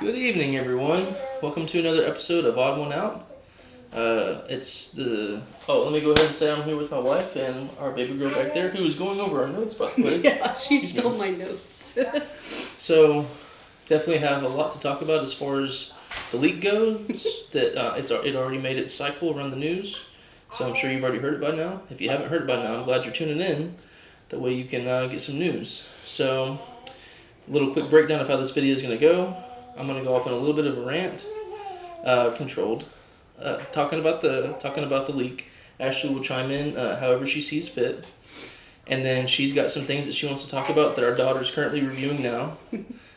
Good evening, everyone. Welcome to another episode of Odd One Out. Let me go ahead and say I'm here with my wife and our baby girl back there who is going over our notes, by the way. Yeah, she stole my notes. So, definitely have a lot to talk about as far as the leak goes. It already made its cycle around the news, so I'm sure you've already heard it by now. If you haven't heard it by now, I'm glad you're tuning in. That way you can get some news. So, a little quick breakdown of how this video is going to go. I'm going to go off on a little bit of a rant, controlled, talking about the leak. Ashley will chime in however she sees fit, and then she's got some things that she wants to talk about that our daughter's currently reviewing now.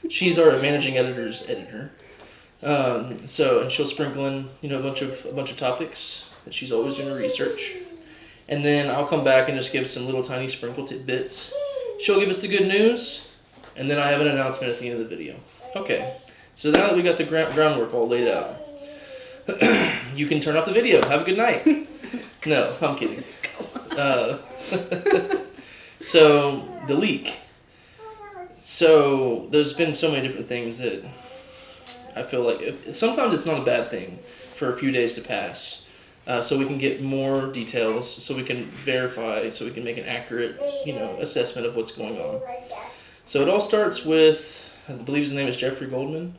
She's our managing editor's editor, and she'll sprinkle in a bunch of topics that she's always doing her research, and then I'll come back and just give some little tiny sprinkle tidbits. She'll give us the good news, and then I have an announcement at the end of the video. Okay. So now that we got the groundwork all laid out, you can turn off the video. Have a good night. No, I'm kidding. So, the leak. So, there's been so many different things that I feel like sometimes it's not a bad thing for a few days to pass. So we can get more details, so we can verify, so we can make an accurate, assessment of what's going on. So it all starts with, I believe his name is Jeffrey Goldman.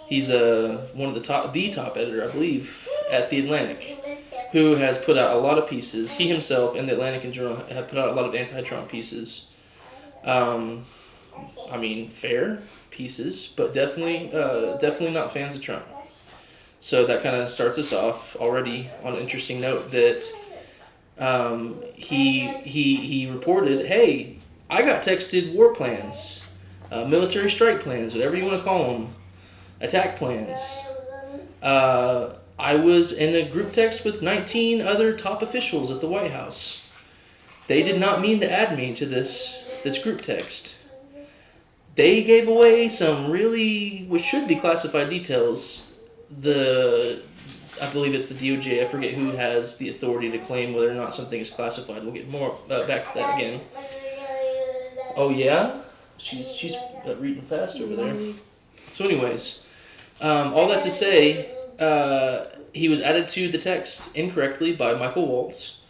He's one of the top editor, I believe, at The Atlantic, who has put out a lot of pieces. He himself and The Atlantic in general have put out a lot of anti-Trump pieces. Fair pieces, but definitely not fans of Trump. So that kind of starts us off already on an interesting note that he reported, hey, I got texted war plans, military strike plans, whatever you want to call them. Attack plans. I was in a group text with 19 other top officials at the White House. They did not mean to add me to this group text. They gave away some which should be classified details. I believe it's the DOJ. I forget who has the authority to claim whether or not something is classified. We'll get more back to that again. Oh yeah, she's reading fast over there. So anyways, all that to say, he was added to the text incorrectly by Michael Waltz,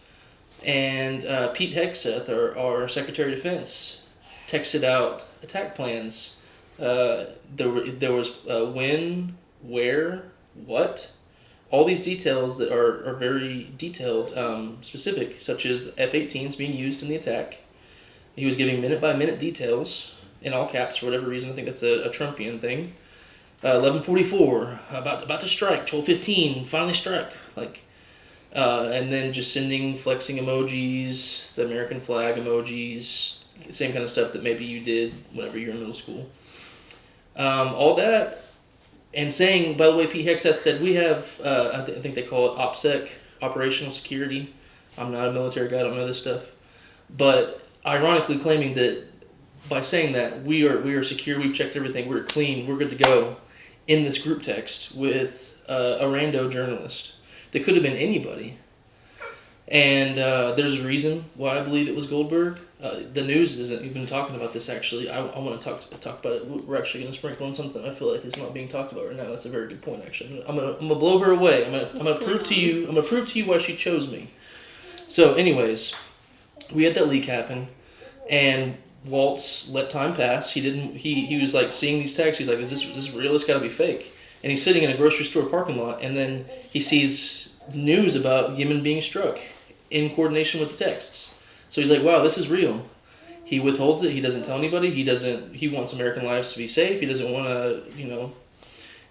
and Pete Hegseth, our Secretary of Defense, texted out attack plans. There was when, where, what, all these details that are very detailed, specific, such as F-18s being used in the attack. He was giving minute-by-minute details in all caps for whatever reason. I think that's a Trumpian thing. 11:44, about to strike. 12:15, finally struck. And then just sending flexing emojis, the American flag emojis, same kind of stuff that maybe you did whenever you were in middle school. All that, and saying, by the way, Pete Hegseth said we have, I think they call it OPSEC, operational security. I'm not a military guy, I don't know this stuff, but ironically claiming that by saying that we are secure, we've checked everything, we're clean, we're good to go, in this group text with a rando journalist that could have been anybody. And there's a reason why I believe it was Goldberg. The news isn't even talking about this actually. I want to talk about it. We're actually going to sprinkle on something I feel like is not being talked about right now. That's a very good point actually. I'm gonna blow her away. I'm gonna prove to you why she chose me. So anyways, we had that leak happen, and Waltz let time pass. He was like seeing these texts. He's like, is this real? It's got to be fake. And he's sitting in a grocery store parking lot, and then he sees news about Yemen being struck in coordination with the texts. So he's like, wow, this is real. He withholds it. He doesn't tell anybody. He wants American lives to be safe. He doesn't want to,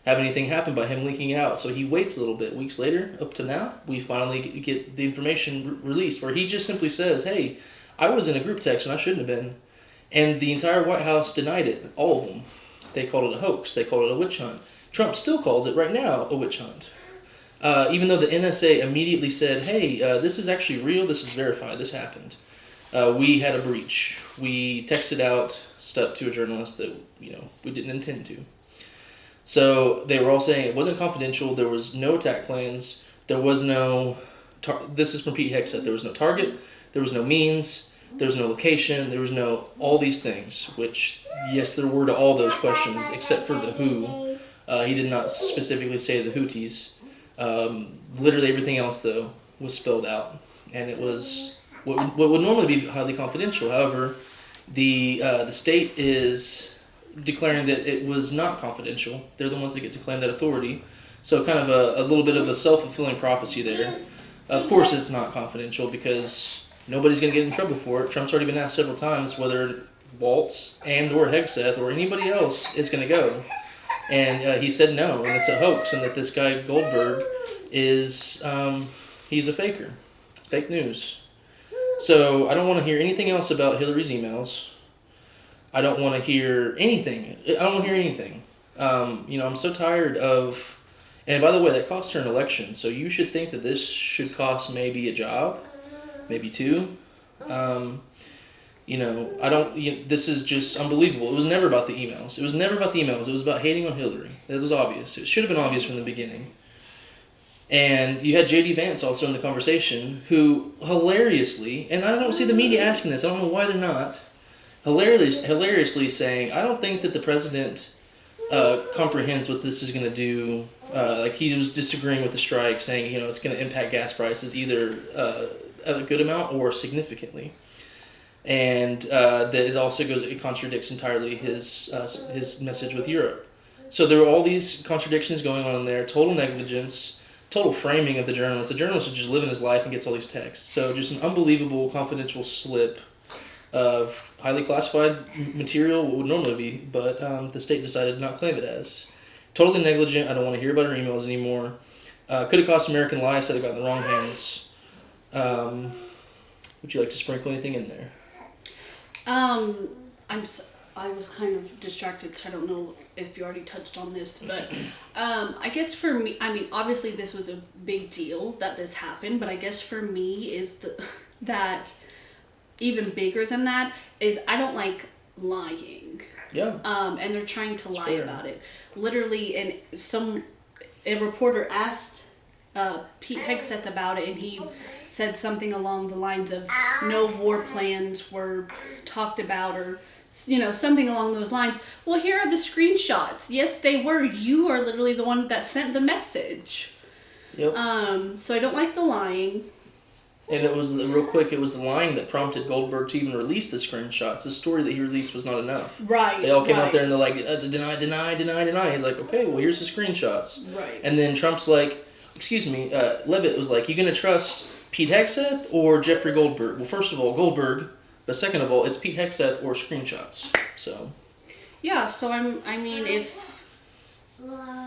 have anything happen by him leaking out. So he waits a little bit. Weeks later, up to now, we finally get the information released where he just simply says, hey, I was in a group text and I shouldn't have been. And the entire White House denied it, all of them. They called it a hoax. They called it a witch hunt. Trump still calls it right now a witch hunt. Even though the NSA immediately said, hey, this is actually real, this is verified, this happened. We had a breach. We texted out stuff to a journalist that, we didn't intend to. So they were all saying it wasn't confidential, there was no attack plans, there was no, this is from Pete Hegseth, there was no target, there was no means, there was no location, there was no all these things, which, yes, there were to all those questions, except for the who He did not specifically say the Houthis. Literally everything else, though, was spelled out. And it was what would normally be highly confidential. However, the state is declaring that it was not confidential. They're the ones that get to claim that authority. So kind of a little bit of a self-fulfilling prophecy there. Of course it's not confidential because nobody's going to get in trouble for it. Trump's already been asked several times whether Waltz and or Hegseth or anybody else is going to go. And he said no, and it's a hoax, and that this guy Goldberg is, he's a faker. It's fake news. So I don't want to hear anything else about Hillary's emails. I don't want to hear anything. I'm so tired of... And by the way, that cost her an election, so you should think that this should cost maybe a job, maybe two. This is just unbelievable. It was never about the emails. It was about hating on Hillary. That was obvious. It should have been obvious from the beginning. And you had J.D. Vance also in the conversation, who hilariously, and I don't see the media asking this, I don't know why they're not, hilariously saying, I don't think that the president comprehends what this is going to do. He was disagreeing with the strike, saying, it's going to impact gas prices either a good amount or significantly. And that it contradicts entirely his message with Europe. So there were all these contradictions going on in there, total negligence, total framing of the journalist. The journalist is just living his life and gets all these texts. So just an unbelievable confidential slip of highly classified material, what would normally be, but the state decided to not claim it as. Totally negligent. I don't want to hear about her emails anymore. Could have cost American lives had it got in the wrong hands. Would you like to sprinkle anything in there? I was kind of distracted, so I don't know if you already touched on this, but I guess for me, obviously this was a big deal that this happened, but I guess for me is that even bigger than that is I don't like lying. Yeah. And they're trying to lie fair. about it. Literally, a reporter asked Pete Hegseth about it, and he said something along the lines of no war plans were talked about, or something along those lines. Well, here are the screenshots. Yes, they were. You are literally the one that sent the message. Yep. So I don't like the lying. And it was, real quick, it was the lying that prompted Goldberg to even release the screenshots. The story that he released was not enough. Right. They all came out there and they're like, deny. He's like, okay, well, here's the screenshots. Right. And then Trump's like, excuse me, Levitt was like, you going to trust Pete Hegseth or Jeffrey Goldberg? Well, first of all, Goldberg, but second of all, it's Pete Hegseth or screenshots. So. Yeah, so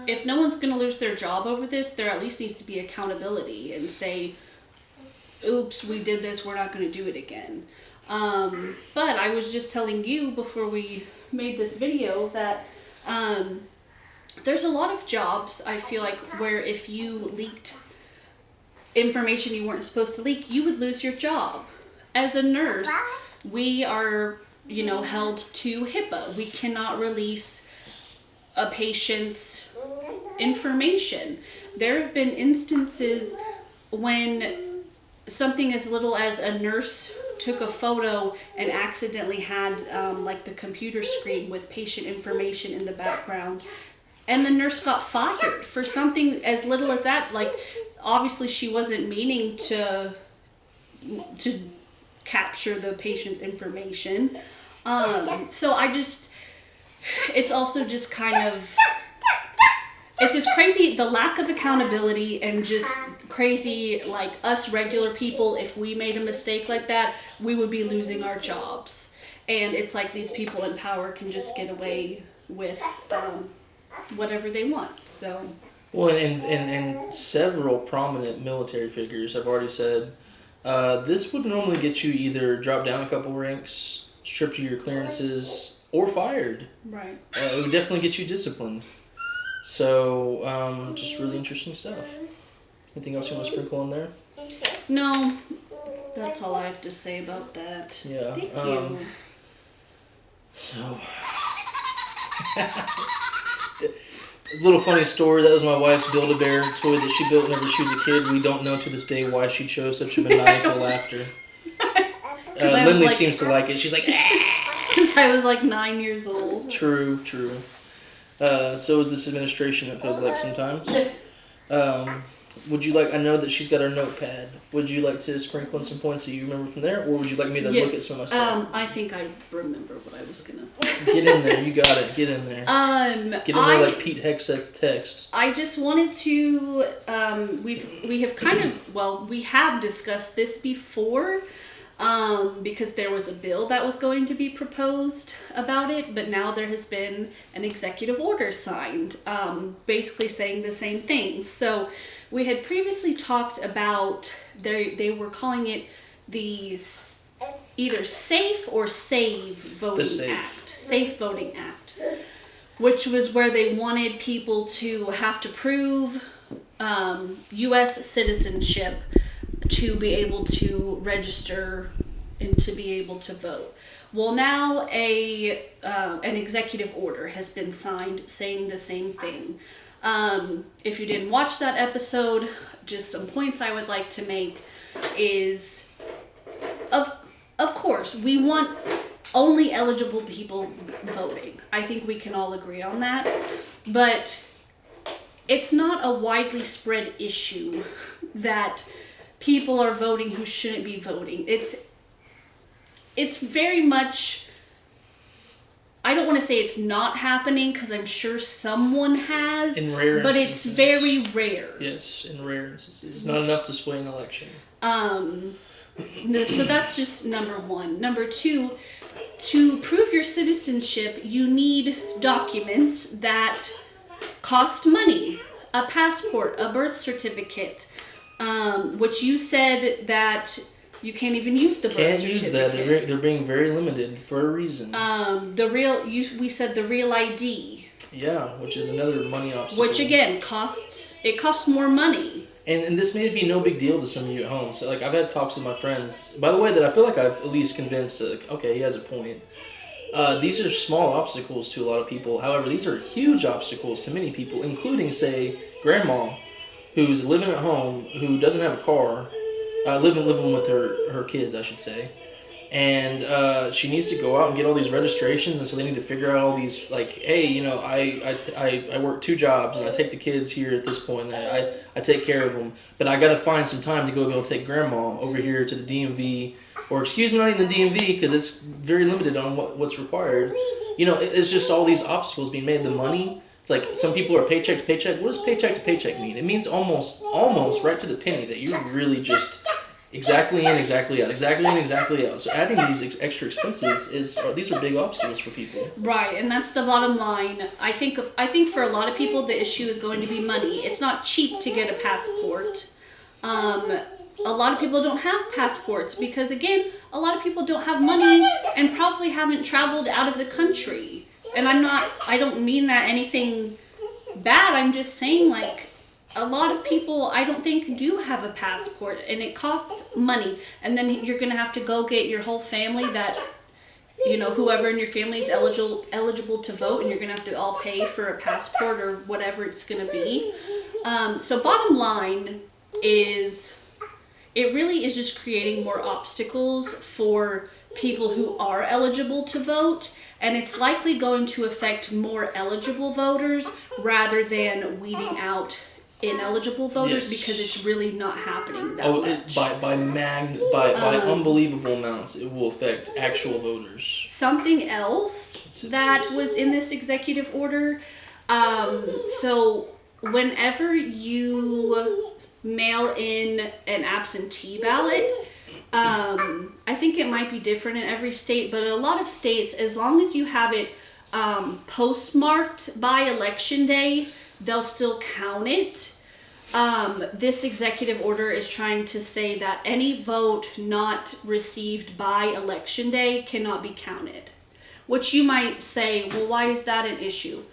if no one's going to lose their job over this, there at least needs to be accountability and say, oops, we did this, we're not going to do it again. But I was just telling you before we made this video that there's a lot of jobs, I feel like, where if you leaked information you weren't supposed to leak, you would lose your job. As a nurse, we are, held to HIPAA. We cannot release a patient's information. There have been instances when something as little as a nurse took a photo and accidentally had the computer screen with patient information in the background, and the nurse got fired for something as little as that. Obviously she wasn't meaning to capture the patient's information. So it's also just kind of, it's just crazy, the lack of accountability, and just crazy, us regular people, if we made a mistake like that, we would be losing our jobs. And it's like these people in power can just get away with whatever they want. So. Well, and several prominent military figures have already said this would normally get you either dropped down a couple ranks, stripped of your clearances, or fired. Right. It would definitely get you disciplined. So, just really interesting stuff. Anything else you want to sprinkle on there? No, that's all I have to say about that. Yeah. Thank you. So, a little funny story. That was my wife's Build-A-Bear toy that she built whenever she was a kid. We don't know to this day why she chose such a maniacal laughter. Lindley seems to like it. She's like, ah! Because I was 9 years old. True. So is this administration, it feels like sometimes. Would you like, I know that she's got her notepad. Would you like to sprinkle in some points that you remember from there, or would you like me to look at some of my stuff? I think I remember what I was gonna. Get in there, you got it, get in there. Get in there like Pete Hegseth's text. I just wanted to, we have discussed this before, because there was a bill that was going to be proposed about it, but now there has been an executive order signed, basically saying the same thing. So we had previously talked about, they were calling it the either SAFE or SAVE Voting Act. SAFE Voting Act, which was where they wanted people to have to prove U.S. citizenship to be able to register and to be able to vote. Well, now an executive order has been signed saying the same thing. If you didn't watch that episode, just some points I would like to make is, of course, we want only eligible people voting. I think we can all agree on that. But it's not a widely spread issue that people are voting who shouldn't be voting. It's very much, I don't want to say it's not happening, because I'm sure someone has, in rare but instances. It's very rare. Yes, in rare instances. It's not enough to sway an election. So that's just number one. Number two, to prove your citizenship, you need documents that cost money. A passport, a birth certificate, which you said that you can't even use the birth certificate. Can't use that. They're being very limited for a reason. We said the real ID. Yeah, which is another money obstacle. Which again costs more money. And this may be no big deal to some of you at home. So like I've had talks with my friends, by the way, that I feel like I've at least convinced. Okay, he has a point. These are small obstacles to a lot of people. However, these are huge obstacles to many people, including, say, grandma, who's living at home, who doesn't have a car, living with her kids, I should say. And she needs to go out and get all these registrations, and so they need to figure out all these, like, hey, you know, I work 2 jobs, and I take the kids here at this point, and I take care of them, but I got to find some time to go be able to take grandma over here to the DMV, or excuse me, not even the DMV, because it's very limited on what's required. You know, it's just all these obstacles being made. The money, it's like some people are paycheck to paycheck. What does paycheck to paycheck mean? It means almost right to the penny that you're really just exactly in, exactly out, exactly in, exactly out. So adding these extra expenses these are big obstacles for people. Right, and that's the bottom line. I think for a lot of people the issue is going to be money. It's not cheap to get a passport. A lot of people don't have passports because, again, a lot of people don't have money and probably haven't traveled out of the country. And I don't mean that anything bad. I'm just saying, like, a lot of people, I don't think, do have a passport, and it costs money. And then you're going to have to go get your whole family that, you know, whoever in your family is eligible to vote, and you're going to have to all pay for a passport or whatever it's going to be. So bottom line is, it really is just creating more obstacles for people who are eligible to vote, and it's likely going to affect more eligible voters rather than weeding out ineligible voters, because it's really not happening that much. By unbelievable amounts, it will affect actual voters. Something else that was in this executive order, so whenever you mail in an absentee ballot, I think it might be different in every state, but in a lot of states, as long as you have it postmarked by election day, they'll still count it. This executive order is trying to say that any vote not received by election day cannot be counted. Which you might say, well, why is that an issue?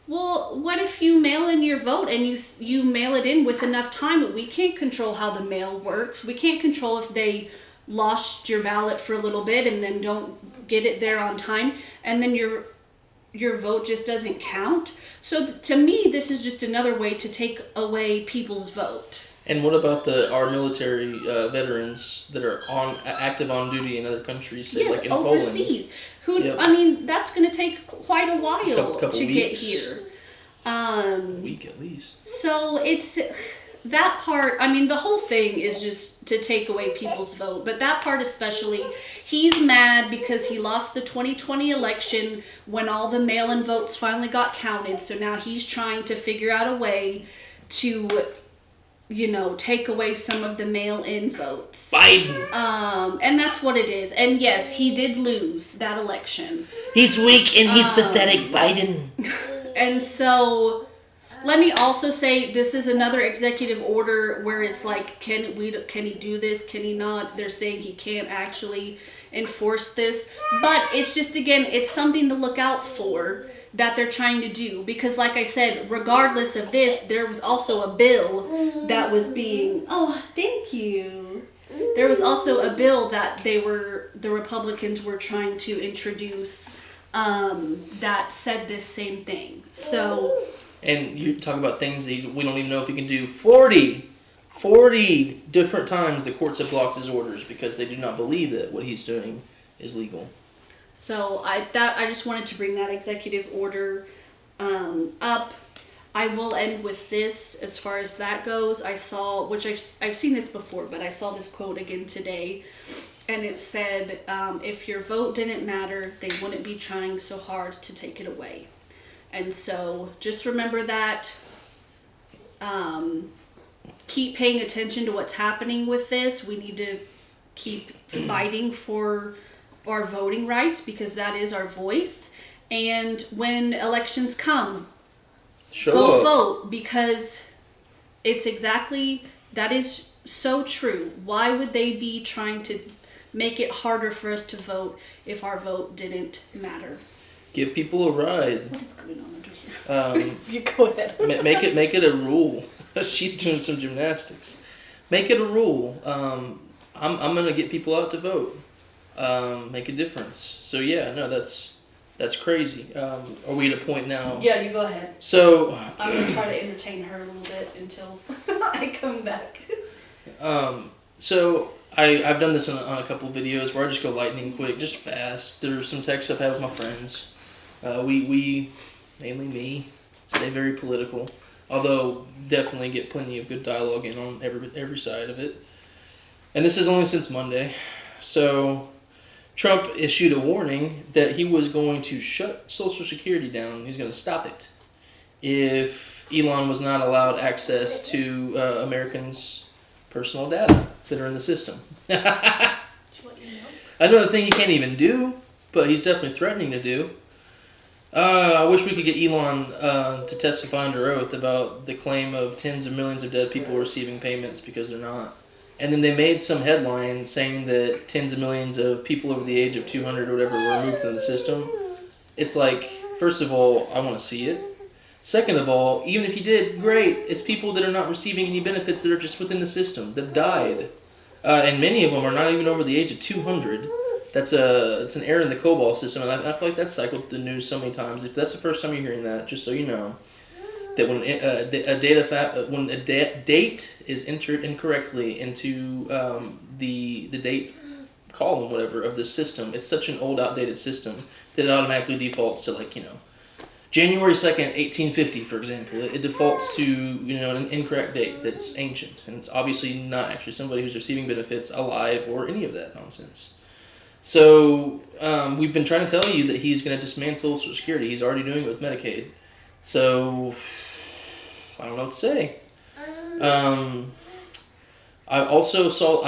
Well, what if you mail in your vote and you mail it in with enough time? We can't control how the mail works. We can't control if they lost your ballot for a little bit and then don't get it there on time, and then your vote just doesn't count. So to me, this is just another way to take away people's vote. And what about our military veterans that are active on duty in other countries, say Yes, like in overseas. Poland? Who? I mean, that's going to take quite a while Couple to get weeks. here. A week at least. So it's that part. I mean, the whole thing is just to take away people's vote, but that part especially, he's mad because he lost the 2020 election when all the mail-in votes finally got counted. So now he's trying to figure out a way to, take away some of the mail-in votes. Biden. And that's what it is. And yes, he did lose that election. He's weak and he's pathetic, Biden. And so, let me also say, this is another executive order where it's like, can he do this? Can he not? They're saying he can't actually enforce this. But it's just, again, it's something to look out for that they're trying to do. Because like I said, regardless of this, there was also a bill that was being... Oh, thank you. There was also a bill that the Republicans were trying to introduce that said this same thing. So... And you talk about things that we don't even know if he can do. 40 different times the courts have blocked his orders because they do not believe that what he's doing is legal. So I just wanted to bring that executive order up. I will end with this as far as that goes. I saw, which I've seen this before, but I saw this quote again today, and it said, if your vote didn't matter, they wouldn't be trying so hard to take it away. And so just remember that. Keep paying attention to what's happening with this. We need to keep fighting for our voting rights because that is our voice. And when elections come, go vote because it's exactly, that is so true. Why would they be trying to make it harder for us to vote if our vote didn't matter? Give people a ride. What is going on under here? You go ahead. Make it a rule. She's doing some gymnastics. Make it a rule. I'm gonna get people out to vote. Make a difference. So yeah, no, that's crazy. Are we at a point now? Yeah, you go ahead. So I'm gonna try to entertain her a little bit until I come back. So I've done this on a couple of videos where I just go lightning quick, just fast. There's some texts I've had with my friends. We, mainly me, stay very political. Although definitely get plenty of good dialogue in on every side of it. And this is only since Monday. So Trump issued a warning that he was going to shut Social Security down. He's going to stop it if Elon was not allowed access to Americans' personal data that are in the system. Another thing he can't even do, but he's definitely threatening to do. I wish we could get Elon to testify under oath about the claim of tens of millions of dead people receiving payments because they're not. And then they made some headline saying that tens of millions of people over the age of 200 or whatever were removed from the system. It's like, first of all, I want to see it. Second of all, even if he did, great. It's people that are not receiving any benefits that are just within the system that died. And many of them are not even over the age of 200. It's an error in the COBOL system, and I feel like that's cycled through the news so many times. If that's the first time you're hearing that, just so you know, that when a date is entered incorrectly into the date column, whatever, of the system, it's such an old, outdated system that it automatically defaults to January 2nd, 1850, for example. It defaults to an incorrect date that's ancient, and it's obviously not actually somebody who's receiving benefits alive or any of that nonsense. So we've been trying to tell you that he's going to dismantle Social Security. He's already doing it with Medicaid. So I don't know what to say. I also saw...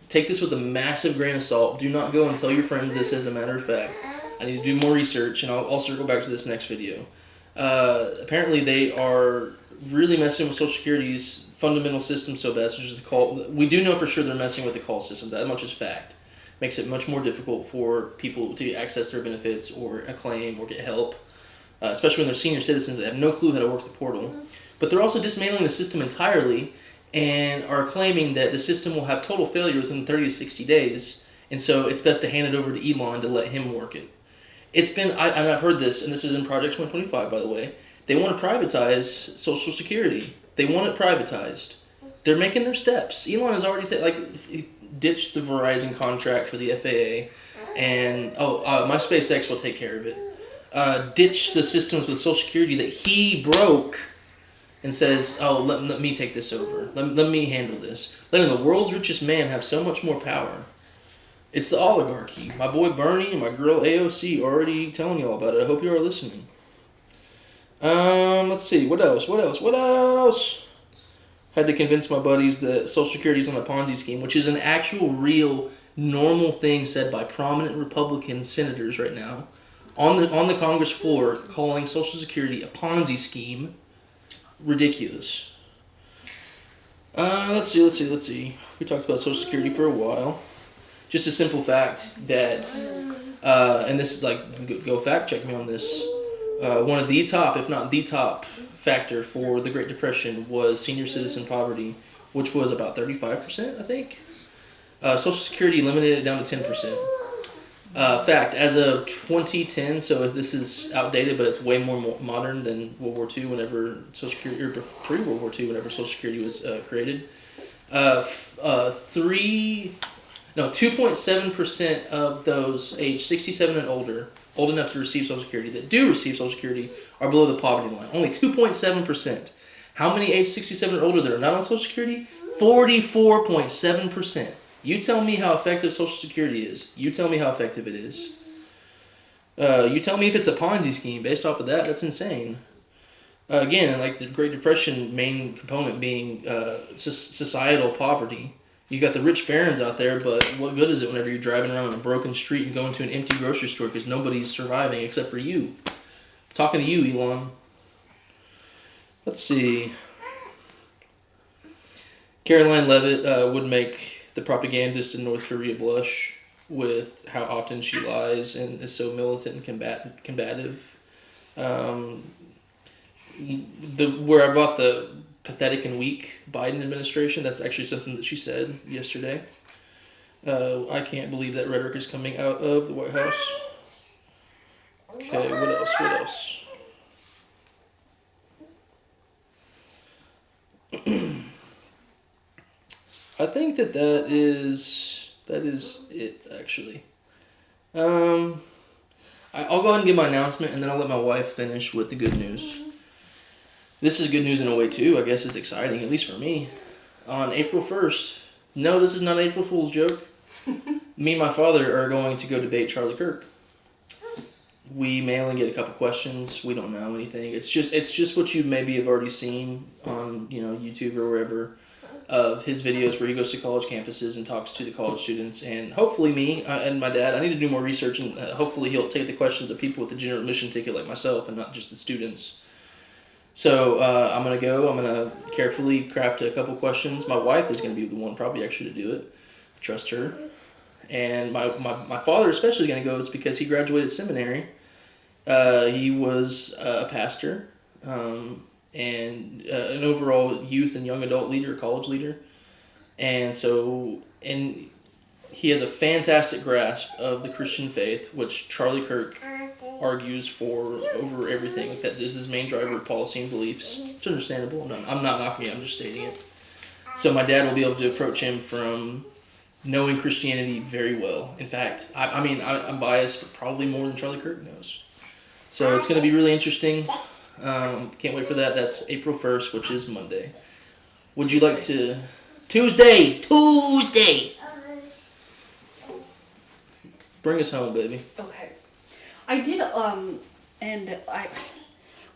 take this with a massive grain of salt. Do not go and tell your friends this as a matter of fact. I need to do more research, and I'll circle back to this next video. Apparently they are really messing with Social Security's fundamental system so bad, such as the call... We do know for sure they're messing with the call system. That much is fact. Makes it much more difficult for people to access their benefits or a claim or get help, especially when they're senior citizens that have no clue how to work the portal. But they're also dismantling the system entirely and are claiming that the system will have total failure within 30 to 60 days, and so it's best to hand it over to Elon to let him work it. It's been, and I've heard this, and this is in Project 125, by the way, they want to privatize Social Security. They want it privatized. they're making their steps. Elon has already ditched the Verizon contract for the FAA, and my SpaceX will take care of it. Ditch the systems with Social Security that he broke, and says, "Oh, let me take this over. Let me handle this." Letting the world's richest man have so much more power. It's the oligarchy. My boy Bernie and my girl AOC already telling you all about it. I hope you are listening. Let's see. What else? Had to convince my buddies that Social Security is on a Ponzi scheme, which is an actual, real, normal thing said by prominent Republican senators right now on the Congress floor, calling Social Security a Ponzi scheme. Ridiculous. Let's see. We talked about Social Security for a while. Just a simple fact that, and this is go fact check me on this. One of the top, if not the top, factor for the Great Depression was senior citizen poverty, which was about 35%, I think. Social Security limited it down to 10%. Fact, as of 2010, so if this is outdated, but it's way more modern than World War II, whenever Social Security, or pre-World War II, whenever Social Security was created. 2.7% of those age 67 and older, old enough to receive Social Security, that do receive Social Security, are below the poverty line. Only 2.7%. How many age 67 or older that are not on Social Security? 44.7%. You tell me how effective Social Security is. You tell me how effective it is. You tell me if it's a Ponzi scheme based off of that. That's insane. Again, like the Great Depression main component being societal poverty. You got the rich barons out there, but what good is it whenever you're driving around on a broken street and going to an empty grocery store because nobody's surviving except for you? Talking to you, Elon. Let's see. Caroline Leavitt would make the propagandist in North Korea blush with how often she lies and is so militant and combative. Where I bought the pathetic and weak Biden administration, that's actually something that she said yesterday. I can't believe that rhetoric is coming out of the White House. Okay, what else? I think that is it, actually. I'll go ahead and give my announcement, and then I'll let my wife finish with the good news. This is good news in a way, too. I guess it's exciting, at least for me. On April 1st, no, this is not an April Fool's joke. Me and my father are going to go debate Charlie Kirk. We may only get a couple questions. We don't know anything. It's just what you maybe have already seen on YouTube or wherever, of his videos where he goes to college campuses and talks to the college students, and hopefully me and my dad. I need to do more research, and hopefully he'll take the questions of people with the general admission ticket like myself and not just the students. So I'm going to go. I'm going to carefully craft a couple questions. My wife is going to be the one probably actually to do it. I trust her. And my father especially is going to go is because he graduated seminary. He was a pastor and an overall youth and young adult leader, college leader. And he has a fantastic grasp of the Christian faith, which Charlie Kirk argues for over everything. That is his main driver of policy and beliefs. It's understandable. I'm not knocking it. I'm just stating it. So my dad will be able to approach him from knowing Christianity very well. In fact, I'm biased, but probably more than Charlie Kirk knows. So it's going to be really interesting. Can't wait for that. That's April 1st, which is Monday. Would you like to... Tuesday! Bring us home, baby. Okay. I did,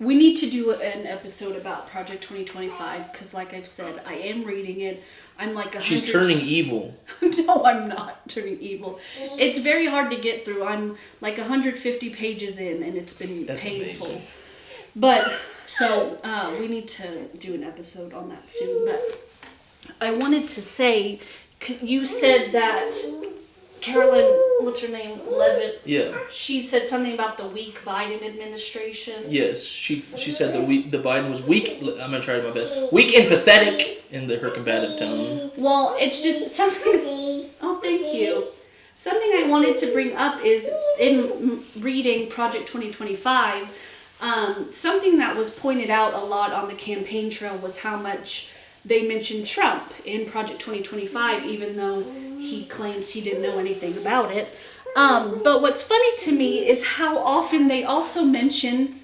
we need to do an episode about Project 2025, because like I've said, I am reading it. I'm like 100... She's turning evil. No, I'm not turning evil. It's very hard to get through. I'm like 150 pages in, and it's been painful. Amazing. But, so, we need to do an episode on that soon. But I wanted to say, you said that Carolyn, what's her name, Leavitt? Yeah. She said something about the weak Biden administration. Yes, she said the Biden was weak. I'm gonna try my best. Weak and pathetic in her combative tone. Well, it's just something. Oh, thank you. Something I wanted to bring up is in reading Project 2025. Something that was pointed out a lot on the campaign trail was how much they mentioned Trump in Project 2025, even though he claims he didn't know anything about it. But what's funny to me is how often they also mention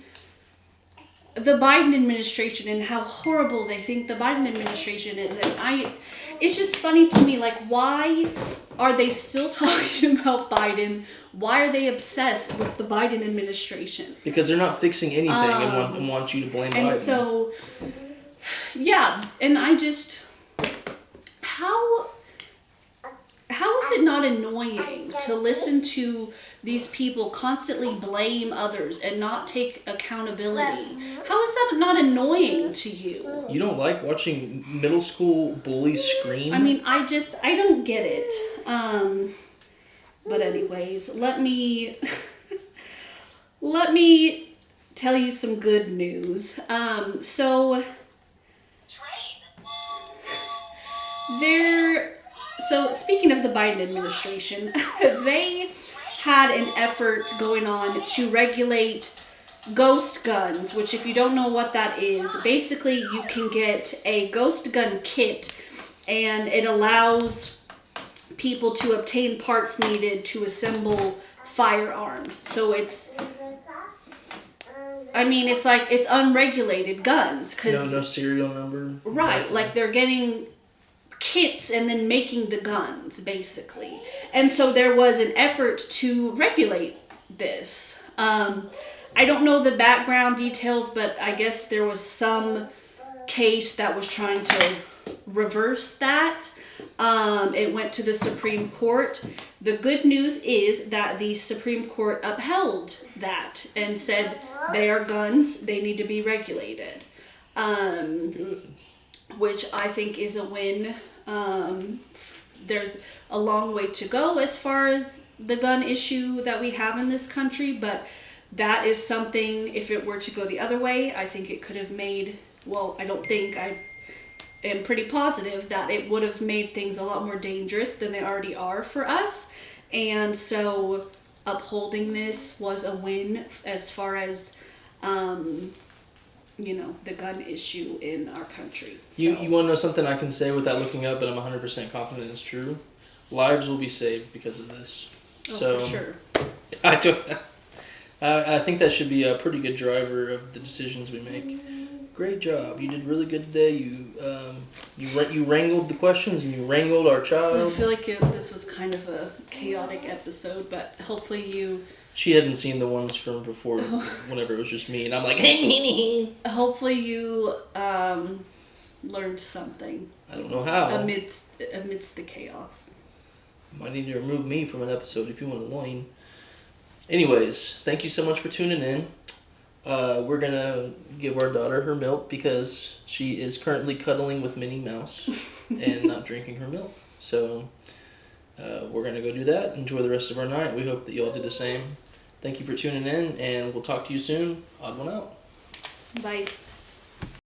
the Biden administration and how horrible they think the Biden administration is. And it's just funny to me, like, why are they still talking about Biden? Why are they obsessed with the Biden administration? Because they're not fixing anything and want you to blame Biden. And so, yeah, and I just, how is it not annoying to listen to these people constantly blame others and not take accountability? How is that not annoying to you? You don't like watching middle school bullies scream? I mean, I don't get it. But anyways, let me tell you some good news. So speaking of the Biden administration, they had an effort going on to regulate ghost guns, which, if you don't know what that is, basically you can get a ghost gun kit, and it allows people to obtain parts needed to assemble firearms. So it's unregulated guns. No serial number? Right, like they're getting kits and then making the guns, basically. And so there was an effort to regulate this. I don't know the background details, but I guess there was some case that was trying to reverse that. It went to the Supreme Court. The good news is that the Supreme Court upheld that and said they are guns, they need to be regulated. Which I think is a win. There's a long way to go as far as the gun issue that we have in this country, but that is something, if it were to go the other way, I think it could have made, I am pretty positive that it would have made things a lot more dangerous than they already are for us. And so upholding this was a win as far as the gun issue in our country. So. You want to know something I can say without looking up, but I'm 100% confident it's true? Lives will be saved because of this. For sure. I think that should be a pretty good driver of the decisions we make. Great job. You did really good today. You wrangled the questions and you wrangled our child. I feel like this was kind of a chaotic episode, but hopefully you... She hadn't seen the ones from before, whenever it was just me, and I'm like, hopefully you learned something. I don't know how. Amidst the chaos. Might need to remove me from an episode if you want to whine. Anyways, thank you so much for tuning in. We're going to give our daughter her milk because she is currently cuddling with Minnie Mouse and not drinking her milk. So we're going to go do that. Enjoy the rest of our night. We hope that you all do the same. Thank you for tuning in, and we'll talk to you soon. Odd one out. Bye.